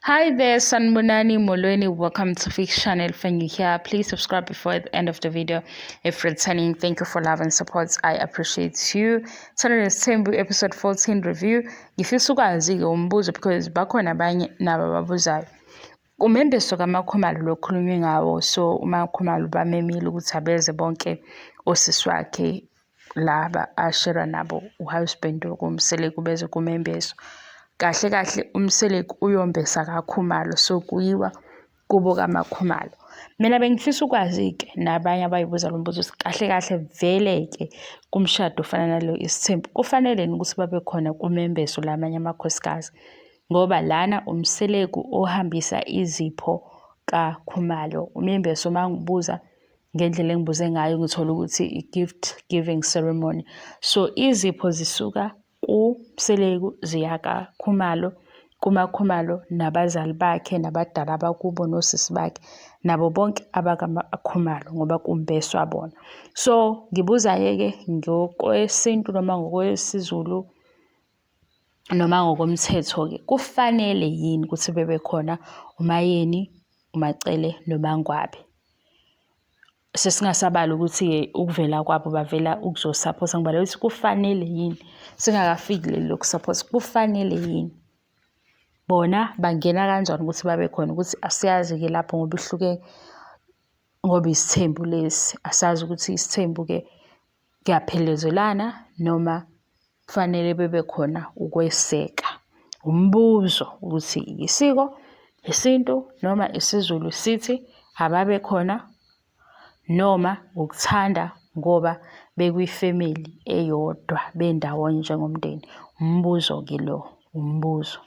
Hi there, Sanbonani Molweni. Welcome to Fix Channel. When you here, please subscribe before the end of the video. If returning, thank you for love and support. I appreciate you. Channel Nesthembu episode 14 review. If you sukazi umbuzo because bakhona abanye nabababuzayo. Umembeso kaMakhumalo lokhulunywe ngawo, so uMakhumalo bamemile ukuthi abeze bonke osisi wakhe laba ashera nabo uhusband kumsele kubeze kumembeso. Kahle kahle umseleki uyombesa kaKhumalo, so kuyiwa kubo kaMakhumalo. Mina bengifisa ukwazi ke nabanye abayibuza lo mbuzo kahle kahle vele ke kumshado ofana nalo isithembu kufanele ukuthi babe khona kumembeso lamanye amakhosikazi, ngoba lana umseleki ohambisa izipho kaKhumalo. Umembeso mangibuza ngendlela engibuze ngayo ngithola ukuthi i-gift giving ceremony, so izipho zisuka kumseleki ziya kaKhumalo, kuMakhumalo nabazali bakhe nabadala bakubo nosisi bakhe nabo bonke abakaMakhumalo ngoba kumbeswa bona. So ngibuza ke ngokwesintu noma ngokwesiZulu noma ngokomthetho ke kufanele yini ukuthi bebe khona uMayeni, uMacele noMangwabe? Sesingasabali ukuthi ukuvela kwabo bavela ukuzosupport, ngibala ukuthi kufanele yini singakafiki leli lokusupport, kufanele yini bona bangena kanjani ukuthi babe khona, ukuthi asiyazi ke lapho ngoba ihluke ngoba isithembu lesi asazi ukuthi isithembu ke kuyaphelezelana noma kufanele bebe khona ukweseka. Umbuzo ukuthi isiko, isintu noma isiZulu sithi ababe khona noma ukuthanda ngoba bekuyifamily eyodwa bendawonye njengomndeni. Umbuzo ke lo, umbuzo.